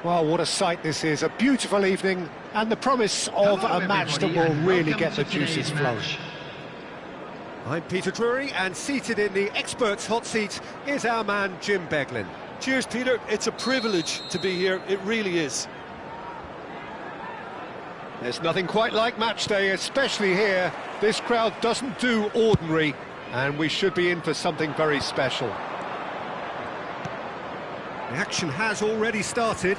Well, what a sight this is. A beautiful evening and the promise of a match that will really get the juices flowing. I'm Peter Drury, and seated in the experts' hot seat is our man Jim Beglin. Cheers, Peter. It's a privilege to be here. It really is. There's nothing quite like match day, especially here. This crowd doesn't do ordinary, and we should be in for something very special. The action has already started.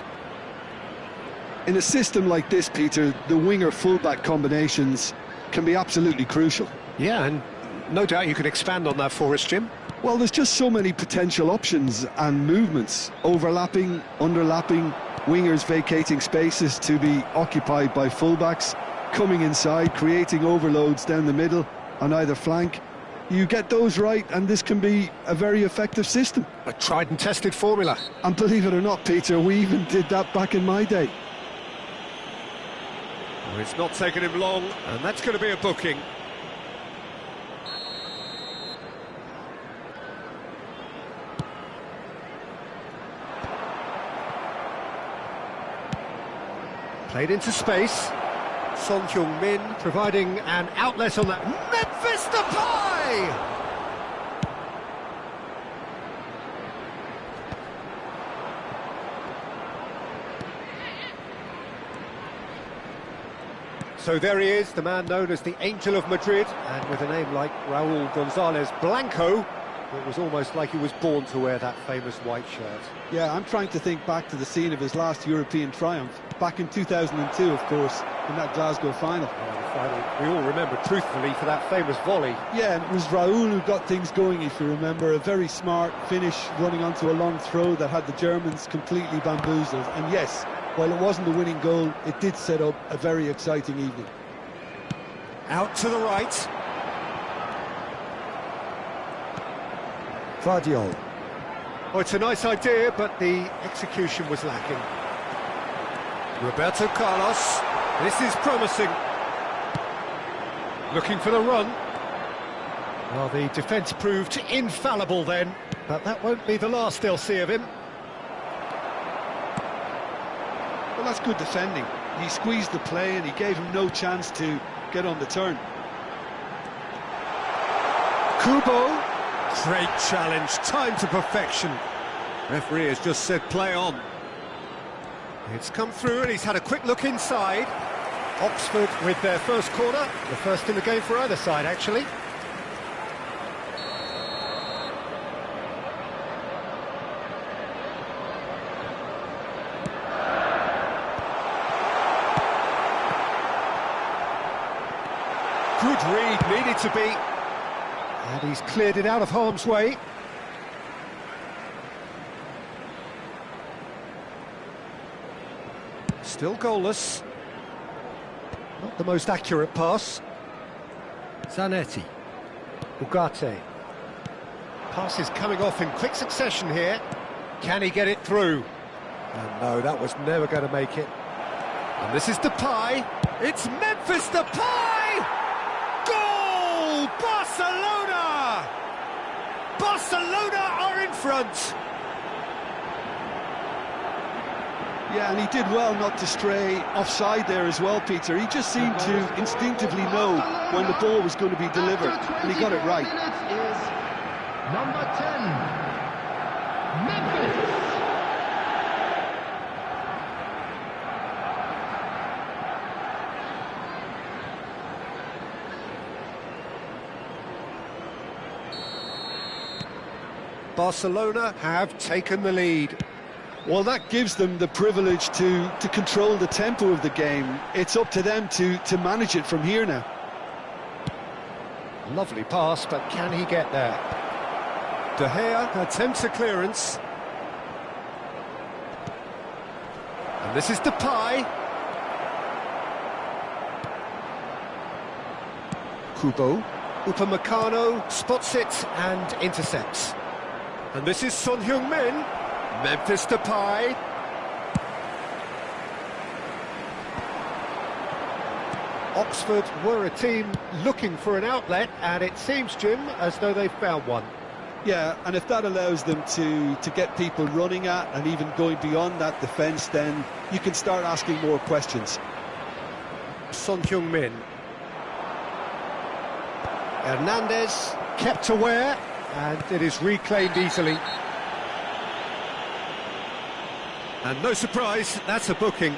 In a system like this, Peter, the winger-fullback combinations can be absolutely crucial. Yeah, and no doubt you could expand on that for us, Jim. Well, there's just so many potential options and movements. Overlapping, underlapping, wingers vacating spaces to be occupied by fullbacks, coming inside, creating overloads down the middle on either flank. You get those right, and this can be a very effective system. A tried and tested formula. And believe it or not, Peter, we even did that back in my day. Well, it's not taken him long, and that's going to be a booking. Played into space. Son Heung-min providing an outlet on that. Memphis Depay! So there he is, the man known as the Angel of Madrid, and with a name like Raúl González Blanco, it was almost like he was born to wear that famous white shirt. Yeah, I'm trying to think back to the scene of his last European triumph, back in 2002, of course, in that Glasgow final. The final we all remember, truthfully, for that famous volley. Yeah, and it was Raúl who got things going, if you remember. A very smart finish, running onto a long throw that had the Germans completely bamboozled. And yes, while it wasn't the winning goal, it did set up a very exciting evening. Out to the right. Vardiol. Oh, it's a nice idea, but the execution was lacking. Roberto Carlos. This is promising. Looking for the run. Well, the defence proved infallible then, but that won't be the last they'll see of him. Well, that's good defending. He squeezed the play and he gave him no chance to get on the turn. Kubo. Great challenge, time to perfection. Referee has just said play on. It's come through and he's had a quick look inside. Oxford with their first corner, the first in the game for either side, actually. Good read, needed to be. And he's cleared it out of harm's way. Still goalless. Not the most accurate pass. Zanetti. Ugarte. Pass is coming off in quick succession here. Can he get it through? And no, that was never going to make it. And this is Depay. It's Memphis Depay! Goal! Barcelona! Barcelona are in front. Yeah, and he did well not to stray offside there as well, Peter. He just seemed to instinctively know when the ball was going to be delivered, and he got it right. Is number 10, Memphis. Barcelona have taken the lead. Well, that gives them the privilege to control the tempo of the game. It's up to them to manage it from here now. Lovely pass, but can he get there? De Gea attempts a clearance. And this is Depay. Kubo. Upamecano spots it and intercepts. And this is Son Heung-min. Memphis Depay. Oxford were a team looking for an outlet, and it seems, Jim, as though they've found one. Yeah, and if that allows them to get people running at and even going beyond that defence, then you can start asking more questions. Son Heung-min. Hernandez kept aware, and it is reclaimed easily. And no surprise, that's a booking.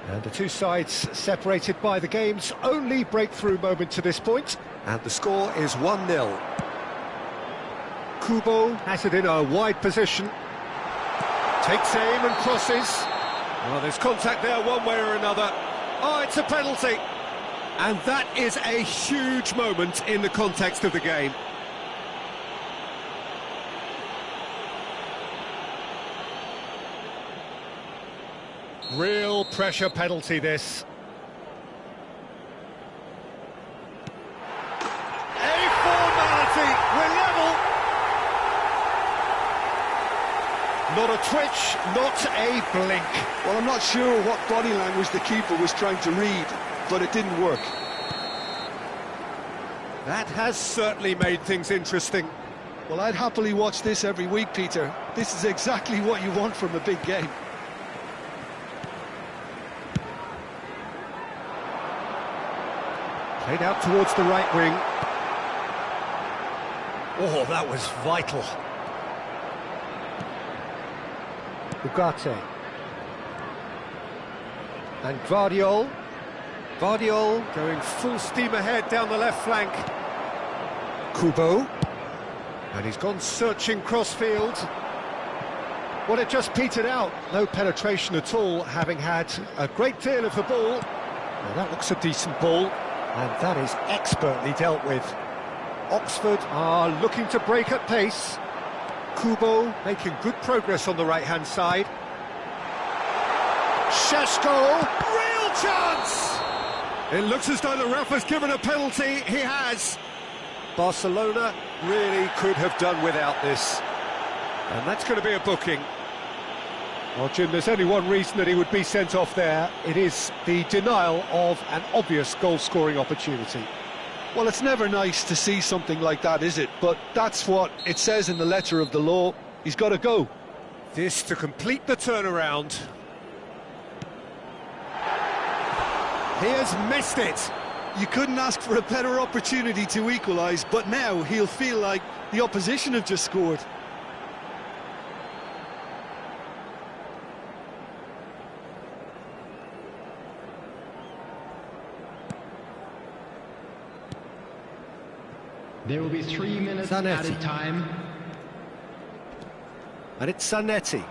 And the two sides separated by the game's only breakthrough moment to this point, and the score is 1-0. Kubo has it in a wide position, takes aim and crosses. Well, there's contact there one way or another. Oh, it's a penalty! And that is a huge moment in the context of the game. Real pressure penalty, this. A formality, we're level. Not a twitch, not a blink. Well, I'm not sure what body language the keeper was trying to read, but it didn't work. That has certainly made things interesting. Well, I'd happily watch this every week, Peter. This is exactly what you want from a big game. Played out towards the right wing. Oh, that was vital. Ugarte. And Gvardiol. Gvardiol going full steam ahead down the left flank. Kubo. And he's gone searching crossfield. Well, it just petered out. No penetration at all, having had a great deal of the ball. Well, that looks a decent ball. And that is expertly dealt with. Oxford are looking to break at pace. Kubo making good progress on the right-hand side. Sheshko, real chance! It looks as though the ref has given a penalty. He has. Barcelona really could have done without this. And that's going to be a booking. Well, Jim, there's only one reason that he would be sent off there. It is the denial of an obvious goal-scoring opportunity. Well, it's never nice to see something like that, is it? But that's what it says in the letter of the law. He's got to go. This to complete the turnaround. He has missed it. You couldn't ask for a better opportunity to equalise, but now he'll feel like the opposition have just scored. There will be 3 minutes added time. And it's Zanetti.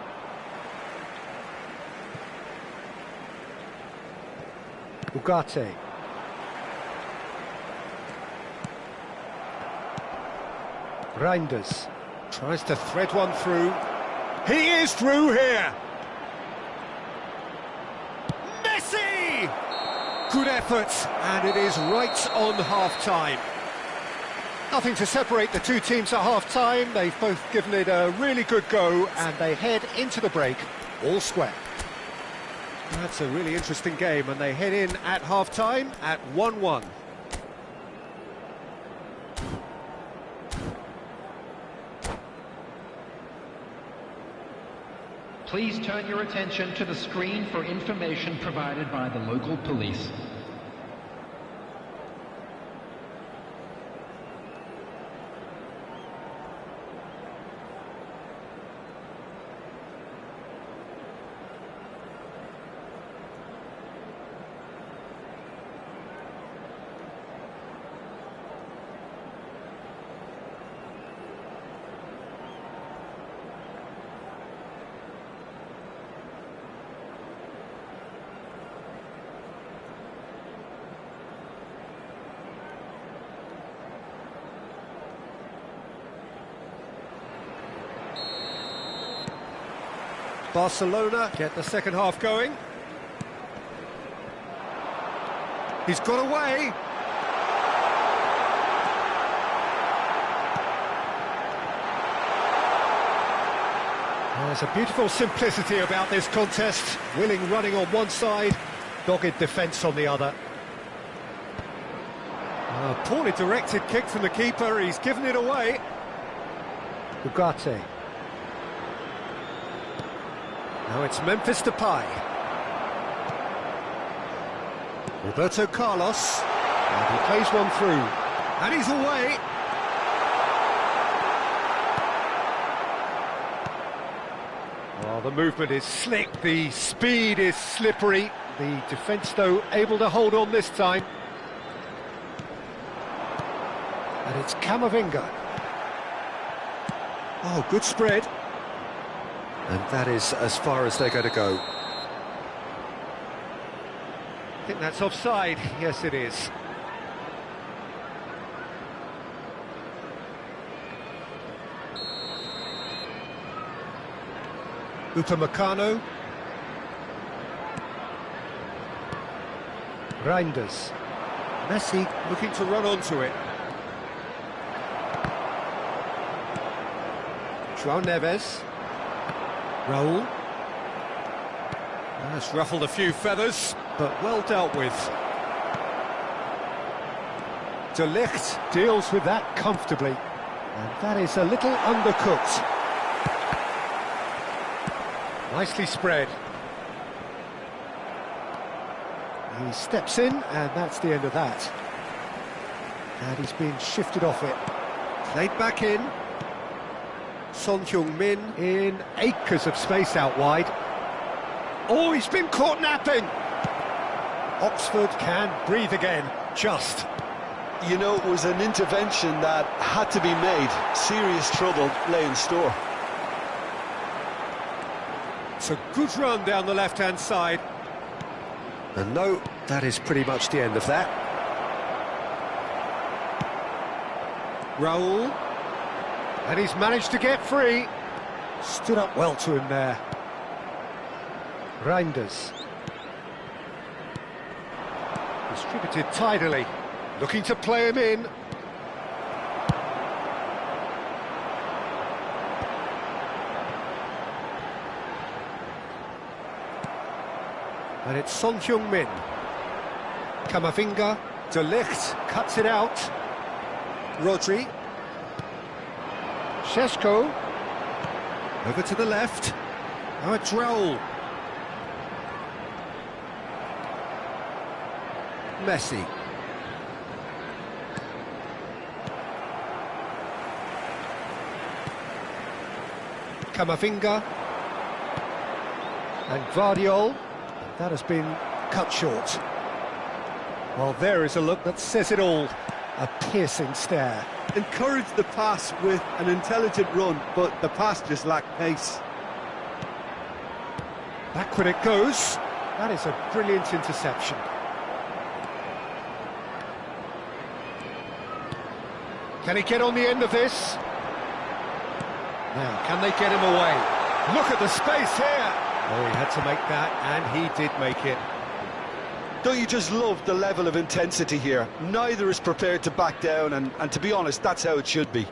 Ugarte. Reinders tries to thread one through. He is through here. Messi! Good effort, and it is right on half-time. Nothing to separate the two teams at half-time. They've both given it a really good go, and they head into the break all square. That's a really interesting game, and they head in at half-time at 1-1. Please turn your attention to the screen for information provided by the local police. Barcelona get the second half going. He's got away. There's a beautiful simplicity about this contest. Willing running on one side, dogged defence on the other. A poorly directed kick from the keeper, he's given it away. Ugarte. Now it's Memphis Depay. Roberto Carlos. And he plays one through. And he's away. Oh, the movement is slick, the speed is slippery. The defence, though, able to hold on this time. And it's Camavinga. Oh, good spread. And that is as far as they're going to go. I think that's offside. Yes, it is. Upamecano. Reinders. Messi looking to run onto it. João Neves. Raul. That's ruffled a few feathers, but well dealt with. De Ligt deals with that comfortably. And that is a little undercooked. Nicely spread. He steps in, and that's the end of that. And he's been shifted off it. Played back in. Son Heung-min in acres of space out wide. Oh, he's been caught napping! Oxford can breathe again, just. You know, it was an intervention that had to be made. Serious trouble lay in store. It's a good run down the left-hand side. And no, that is pretty much the end of that. Raul. And he's managed to get free. Stood up well to him there. Reinders. Distributed tidily. Looking to play him in. And it's Son Heung-min. Camavinga. De Ligt cuts it out. Rodri. Šeško. Over to the left. Now it's Raul. Messi. Camavinga. And Guardiol. That has been cut short. Well, there is a look that says it all. A piercing stare. Encouraged the pass with an intelligent run, but the pass just lacked pace. Backward it goes. That is a brilliant interception. Can he get on the end of this? Now, can they get him away? Look at the space here! Oh, he had to make that, and he did make it. Don't you just love the level of intensity here? Neither is prepared to back down, and to be honest, that's how it should be.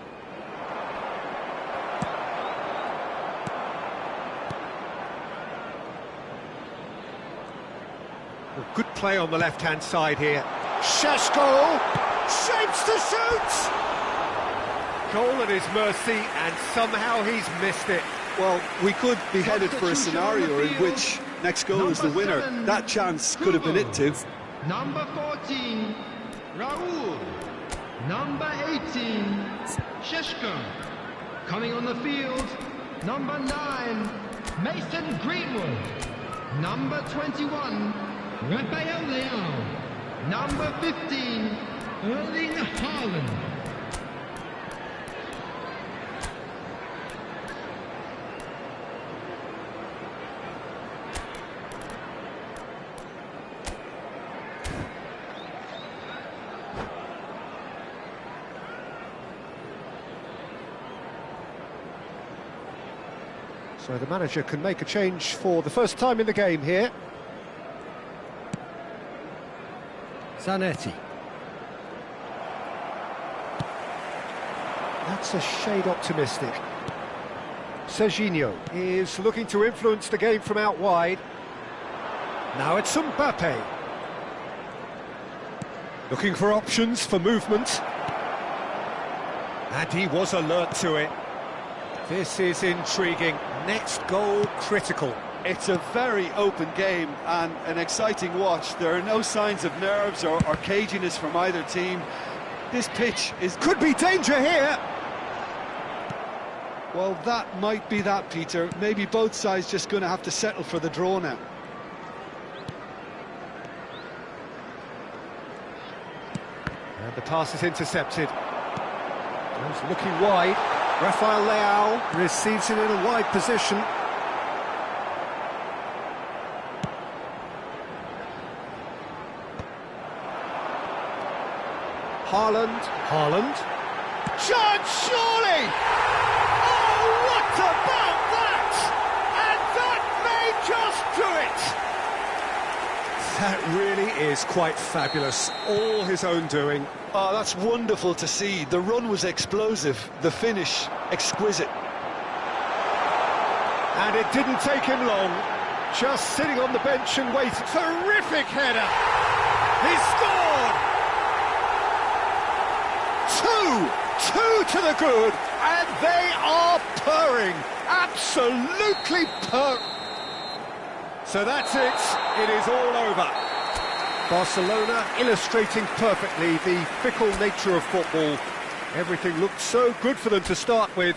Well, good play on the left-hand side here. Šeško shapes to shoot! Goal at his mercy, and somehow he's missed it. Well, we could be headed for a scenario in which next goal is the winner. That chance could have been it too. Number 14, Raul. Number 18, Šeško. Coming on the field, number 9, Mason Greenwood. Number 21, Raphael Leao. Number 15, Erling Haaland. So the manager can make a change for the first time in the game here. Zanetti. That's a shade optimistic. Serginho is looking to influence the game from out wide. Now it's Mbappe. Looking for options for movement. And he was alert to it. This is intriguing. Next goal critical. It's a very open game and an exciting watch. There are no signs of nerves or caginess from either team. This pitch is... Could be danger here! Well, that might be that, Peter. Maybe both sides just going to have to settle for the draw now. And the pass is intercepted. He's looking wide. Rafael Leao receives it in a wide position. Haaland. Chance, surely! Oh, what about that? And that may just do it! That really is quite fabulous. All his own doing. Oh, that's wonderful to see. The run was explosive, the finish exquisite. And it didn't take him long. Just sitting on the bench and waiting. Terrific header! He scored! Two to the good, and they are purring. Absolutely purring. So that's it. It is all over. Barcelona illustrating perfectly the fickle nature of football. Everything looked so good for them to start with.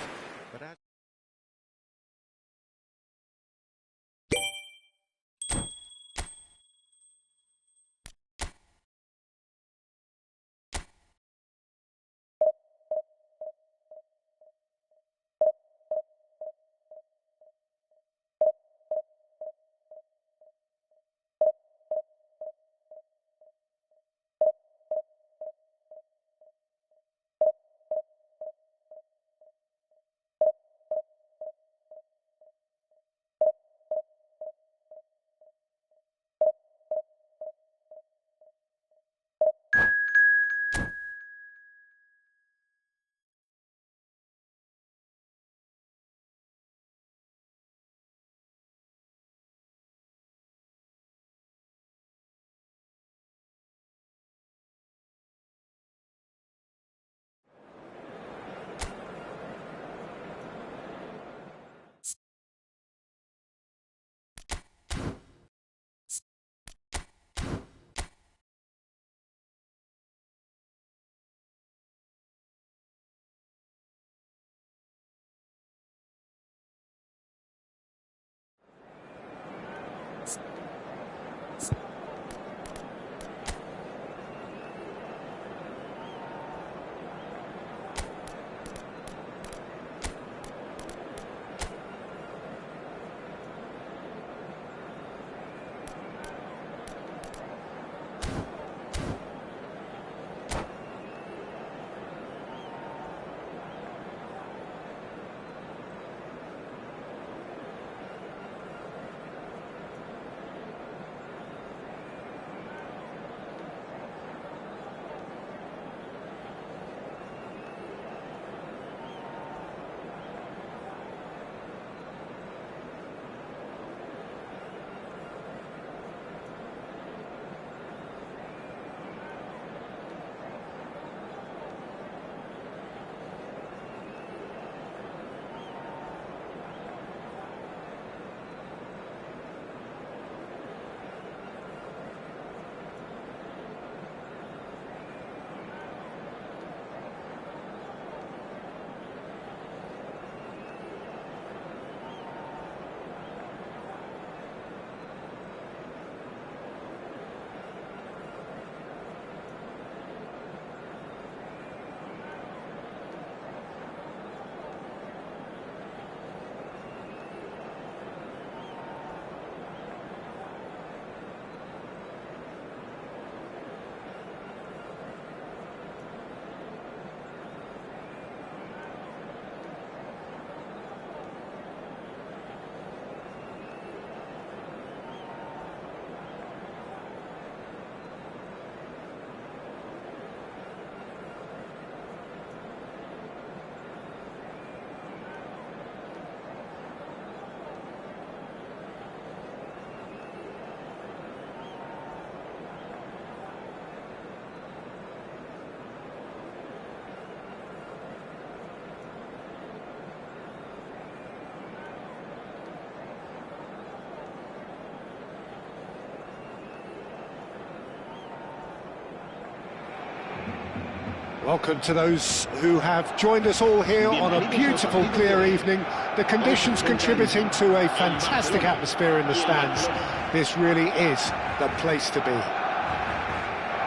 Welcome to those who have joined us all here on a beautiful, clear evening. The conditions contributing to a fantastic atmosphere in the stands. This really is the place to be.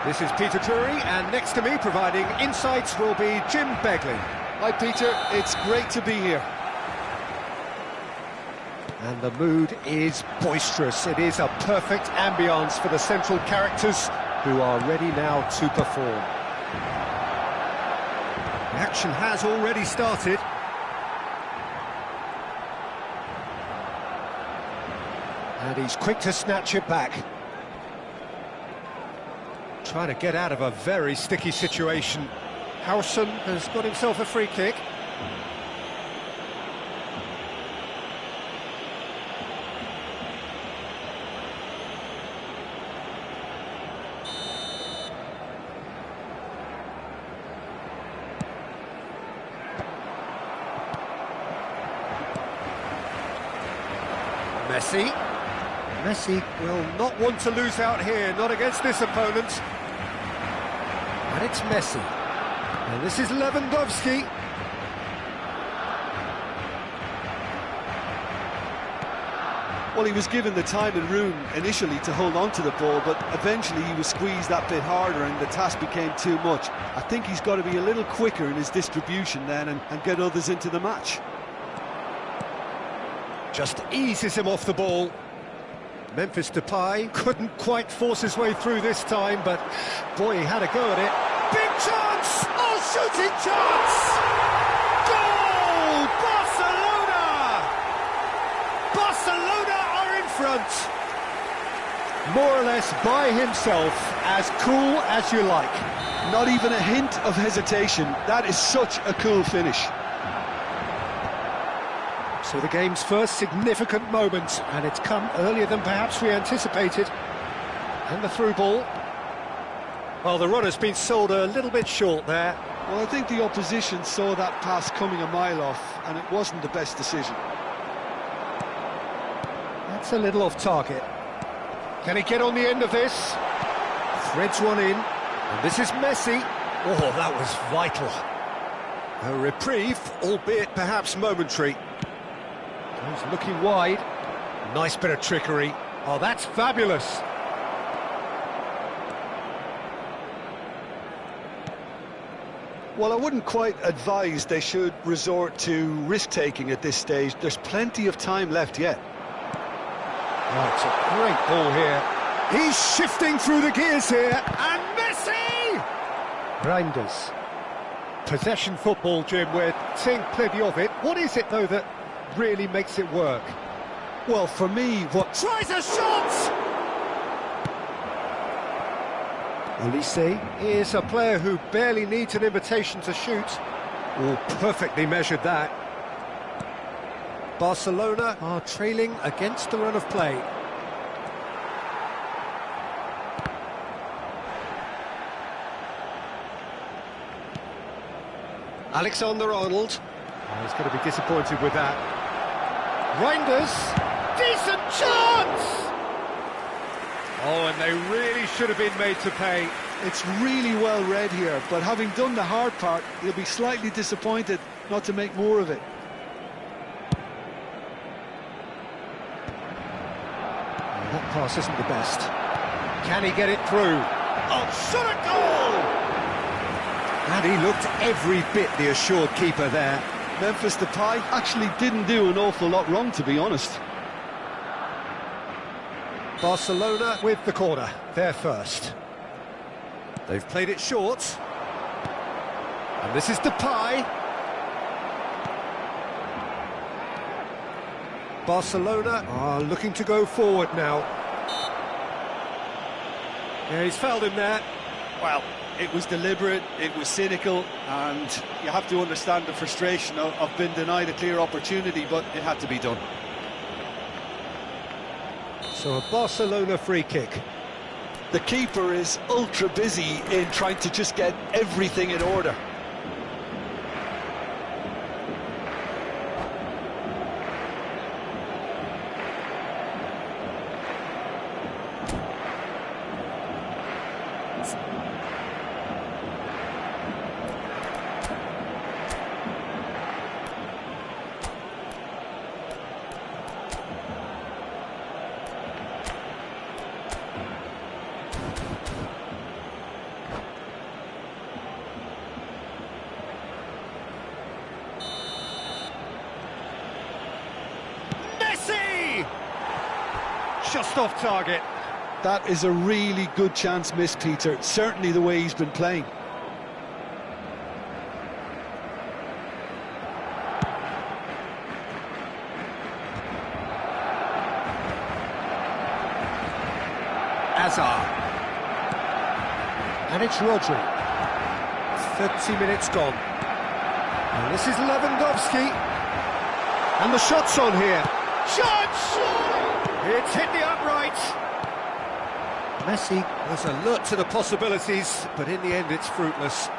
This is Peter Drury, and next to me, providing insights, will be Jim Begley. Hi Peter, it's great to be here. And the mood is boisterous. It is a perfect ambience for the central characters who are ready now to perform. The action has already started. And he's quick to snatch it back. Trying to get out of a very sticky situation. Howson has got himself a free kick. Messi will not want to lose out here, not against this opponent. And it's Messi. And this is Lewandowski. Well, he was given the time and room initially to hold on to the ball, but eventually he was squeezed that bit harder and the task became too much. I think he's got to be a little quicker in his distribution then and get others into the match. Just eases him off the ball. Memphis Depay couldn't quite force his way through this time, but boy, he had a go at it. Big chance! Oh, shooting chance! Goal! Barcelona! Barcelona are in front. More or less by himself, as cool as you like. Not even a hint of hesitation. That is such a cool finish. So the game's first significant moment, and it's come earlier than perhaps we anticipated. And the through ball. Well, the run has been sold a little bit short there. Well, I think the opposition saw that pass coming a mile off, and it wasn't the best decision. That's a little off target. Can he get on the end of this? Threads one in, and this is Messi. Oh, that was vital. A reprieve, albeit perhaps momentary. He's looking wide. Nice bit of trickery. Oh, that's fabulous. Well, I wouldn't quite advise they should resort to risk-taking at this stage. There's plenty of time left yet. Oh, it's a great ball here. He's shifting through the gears here. And Messi! Reinders. Possession football, Jim. We're seeing plenty of it. What is it, though, that really makes it work? Well, for me, what... Tries a shot! Olise is a player who barely needs an invitation to shoot. Oh, perfectly measured that. Barcelona are trailing against the run of play. Alexander-Arnold. Oh, he's going to be disappointed with that. Reinders, decent chance! Oh, and they really should have been made to pay. It's really well read here, but having done the hard part, he'll be slightly disappointed not to make more of it. That pass isn't the best. Can he get it through? Oh, shot a goal! And he looked every bit the assured keeper there. Memphis Depay actually didn't do an awful lot wrong, to be honest. Barcelona with the corner, they're first. They've played it short. And this is Depay. Barcelona are looking to go forward now. Yeah, he's fouled him there. Well, it was deliberate, it was cynical, and you have to understand the frustration of being denied a clear opportunity, but it had to be done. So a Barcelona free kick. The keeper is ultra busy in trying to just get everything in order. Messi! Just off target. That is a really good chance missed, Peter. Certainly the way he's been playing. Hazard. And it's Rodri. 30 minutes gone. And this is Lewandowski. And the shot's on here. Shots! It's hit the upright. Messi was alert to the possibilities, but in the end it's fruitless.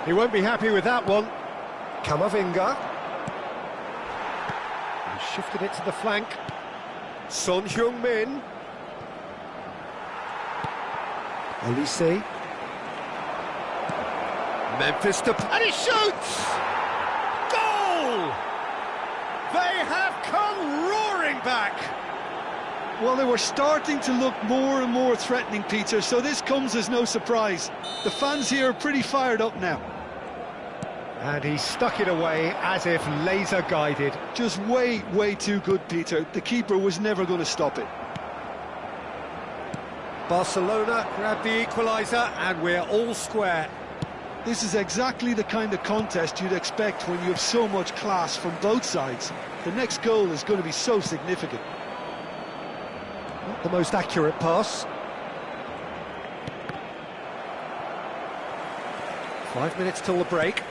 He won't be happy with that one. Camavinga. He shifted it to the flank. Son Heung-min. Olise. Memphis Depay. And he shoots! Goal! They have come roaring back. Well, they were starting to look more and more threatening, Peter, so this comes as no surprise. The fans here are pretty fired up now. And he stuck it away as if laser-guided. Just way too good, Peter. The keeper was never going to stop it. Barcelona grabbed the equaliser, and we're all square. This is exactly the kind of contest you'd expect when you have so much class from both sides. The next goal is going to be so significant. Not the most accurate pass. 5 minutes till the break.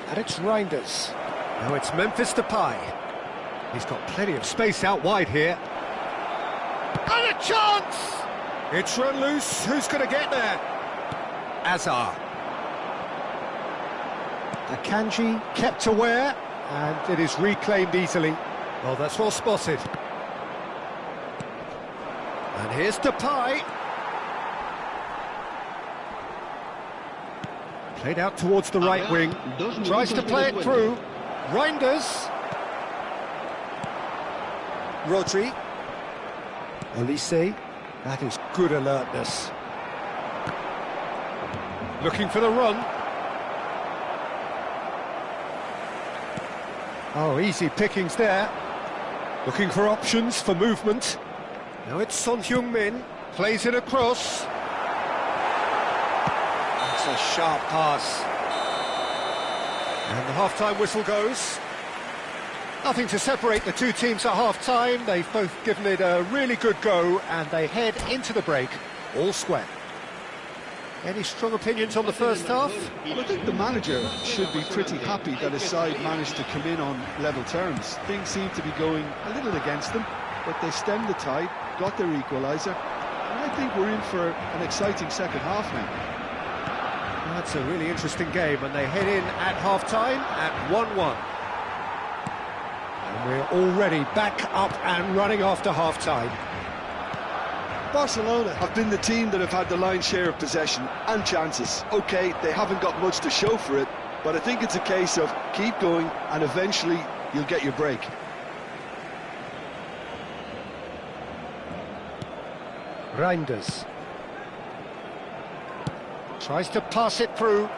And it's Reinders. Now it's Memphis Depay. He's got plenty of space out wide here. And a chance! It's run loose. Who's going to get there? Hazard. Akanji kept aware, and it is reclaimed easily. Oh, that's well spotted. And here's Depay. Played out towards the right wing. Tries to play it through. Reinders. Rodri. Olise. That is good alertness. Looking for the run. Oh, easy pickings there. Looking for options for movement. Now it's Son Heung-min. Plays it across. That's a sharp pass. And the half-time whistle goes. Nothing to separate the two teams at half-time. They've both given it a really good go, and they head into the break all square. Any strong opinions on the first half? Well, I think the manager should be pretty happy that his side managed to come in on level terms. Things seem to be going a little against them, but they stemmed the tide, got their equaliser, and I think we're in for an exciting second half now. That's a really interesting game, and they head in at half-time at 1-1. And we're already back up and running after half-time. Barcelona have been the team that have had the lion's share of possession and chances. OK, they haven't got much to show for it, but I think it's a case of keep going and eventually you'll get your break. Reinders. Tries to pass it through.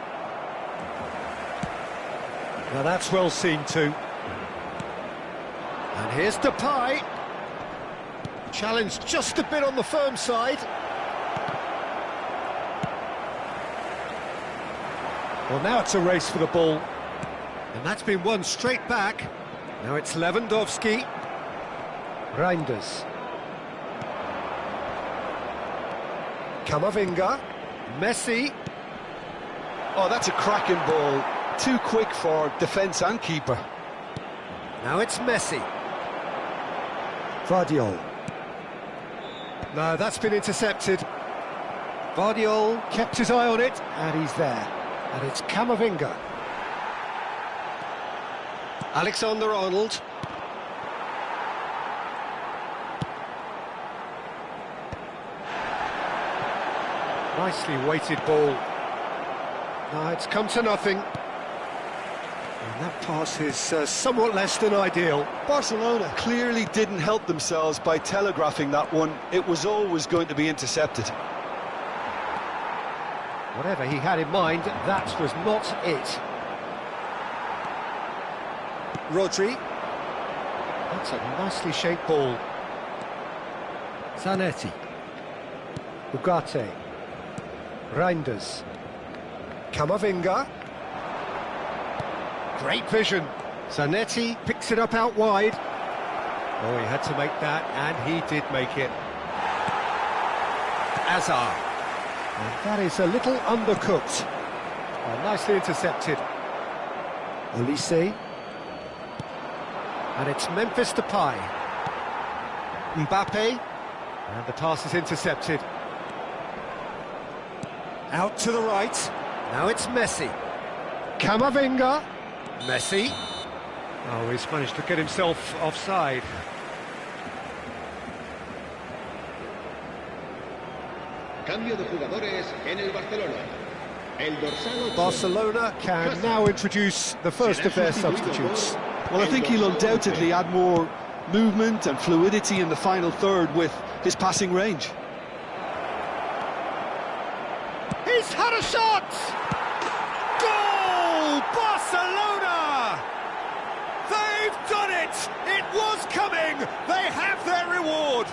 Now that's well seen too. And here's Depay. Challenge just a bit on the firm side. Well, now it's a race for the ball. And that's been won straight back. Now it's Lewandowski. Reinders. Camavinga. Messi. Oh, that's a cracking ball. Too quick for defence and keeper. Now it's Messi. Vardiol. No, that's been intercepted. Vardiol kept his eye on it, and he's there. And it's Camavinga. Alexander-Arnold. Nicely weighted ball. No, it's come to nothing. And That pass is somewhat less than ideal. Barcelona clearly didn't help themselves by telegraphing that one. It was always going to be intercepted. Whatever he had in mind, that was not it. Rodri. That's a nicely shaped ball. Zanetti. Ugarte. Reinders. Camavinga. Great vision. Zanetti picks it up out wide. Oh, he had to make that, and he did make it. Azar. And that is a little undercooked. Oh, nicely intercepted. Olise. And it's Memphis Depay. Mbappe. And the pass is intercepted. Out to the right. Now it's Messi. Camavinga. Messi. Oh, he's managed to get himself offside. Cambio de jugadores en el Barcelona. El dorsal Barcelona can now introduce the first of their substitutes. Well, I think he'll undoubtedly add more movement and fluidity in the final third with his passing range. He's had a shot! Goal! Barcelona! They've done it! It was coming! They have their reward!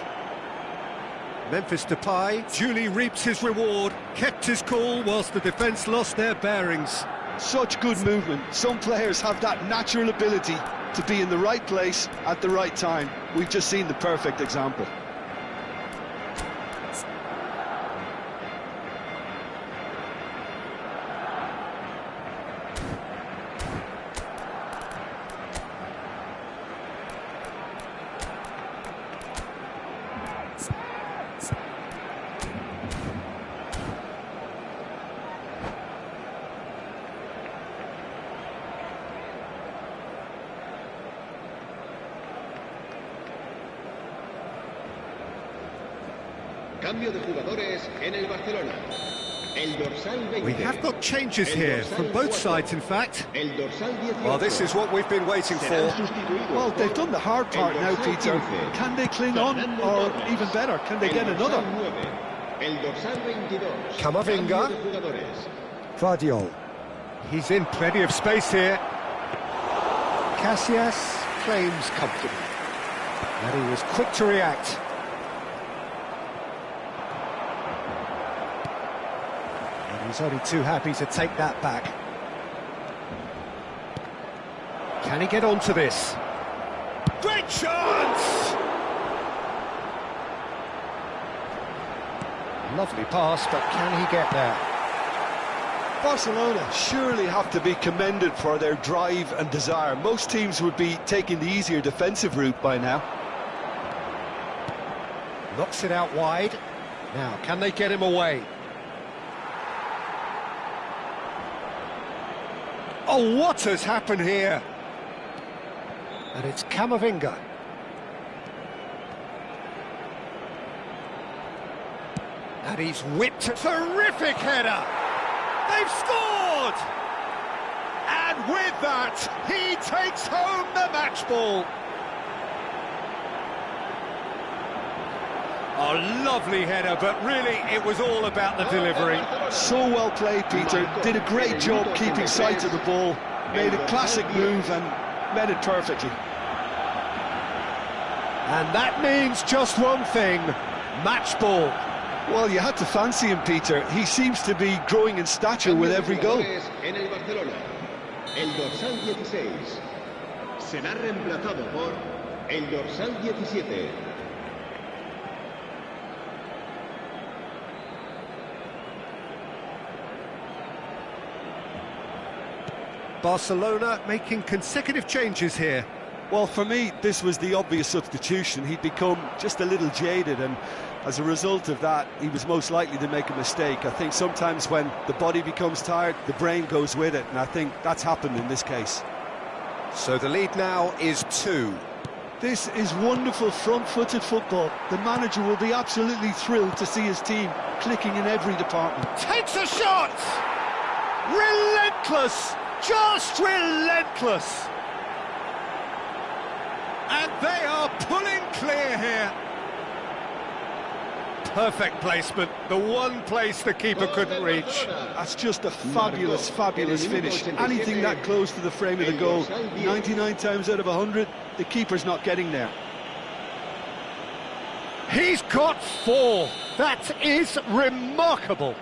Memphis Depay duly reaps his reward, kept his cool whilst the defence lost their bearings. Such good movement. Some players have that natural ability to be in the right place at the right time. We've just seen the perfect example. Cambio de jugadores en el Barcelona. El dorsal 20. We have got changes here from both sides, in fact. El dorsal 18. Well, this is what we've been waiting for. Well, they've done the hard part now, Peter. Can they cling on, or even better, can they get another? El dorsal 22. Camavinga. Vardiol. He's in plenty of space here. Casillas claims comfortably. And he was quick to react. He's only too happy to take that back. Can he get onto this? Great chance! Lovely pass, but can he get there? Barcelona surely have to be commended for their drive and desire. Most teams would be taking the easier defensive route by now. Knocks it out wide. Now, can they get him away? Oh, what has happened here? And it's Camavinga. And he's whipped a terrific header. They've scored! And with that, he takes home the match ball. A lovely header, but really it was all about the delivery. So well played, Peter. Did a great job keeping sight of the ball. Made a classic move and met it perfectly. And that means just one thing, match ball. Well, you had to fancy him, Peter. He seems to be growing in stature with every goal. En el Barcelona. El dorsal 16. Será reemplazado por el dorsal 17. Barcelona making consecutive changes here. Well, for me, this was the obvious substitution. He'd become just a little jaded, and as a result of that, he was most likely to make a mistake. I think sometimes when the body becomes tired, the brain goes with it, and I think that's happened in this case. So the lead now is 2. This is wonderful front-footed football. The manager will be absolutely thrilled to see his team clicking in every department. Takes a shot! Relentless! Just relentless! And they are pulling clear here. Perfect placement, the one place the keeper couldn't reach. That's just a fabulous, fabulous finish. Anything that close to the frame of the goal, 99 times out of 100, the keeper's not getting there. He's got 4. That is remarkable.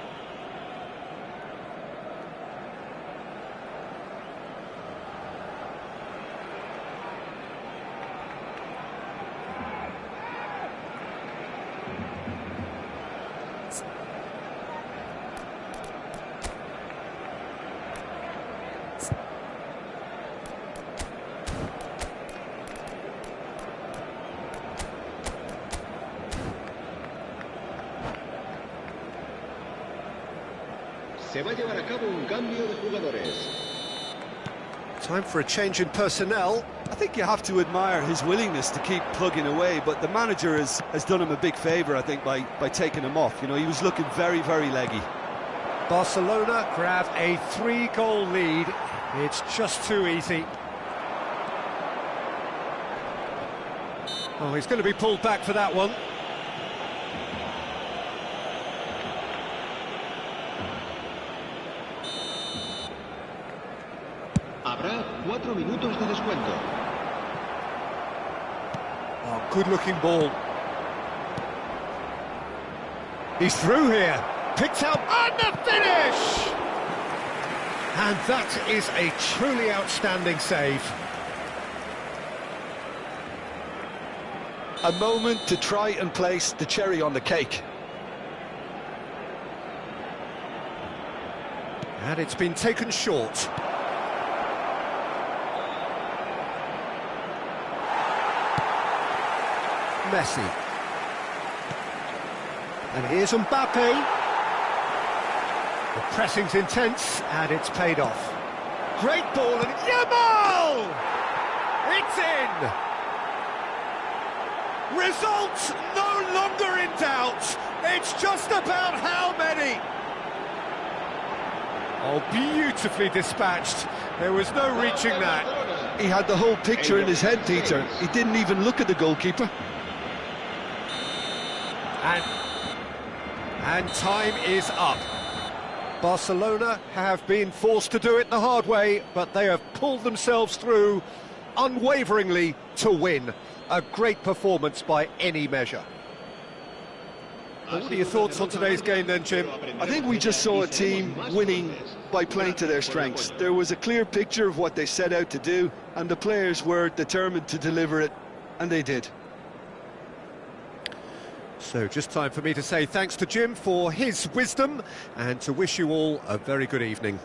Se va a llevar a cabo un cambio de jugadores. Time for a change in personnel. I think you have to admire his willingness to keep plugging away, but the manager has done him a big favour, I think, by taking him off. You know, he was looking very, very leggy. Barcelona grab a 3-goal lead. It's just too easy. Oh, he's going to be pulled back for that one. Habrá 4 minutos de descuento. Oh, good-looking ball. He's through here. Picked up, and the finish! And that is a truly outstanding save. A moment to try and place the cherry on the cake. And it's been taken short. Messi. And here's Mbappe. The pressing's intense, and it's paid off. Great ball, and Yamal! It's in! Results no longer in doubt. It's just about how many. Oh, beautifully dispatched. There was no reaching that. He had the whole picture in his head, Peter. He didn't even look at the goalkeeper. And time is up. Barcelona have been forced to do it the hard way, but they have pulled themselves through unwaveringly to win. A great performance by any measure. Well, what are your thoughts on today's game then, Jim? I think we just saw a team winning by playing to their strengths. There was a clear picture of what they set out to do, and the players were determined to deliver it, and they did. So just time for me to say thanks to Jim for his wisdom and to wish you all a very good evening.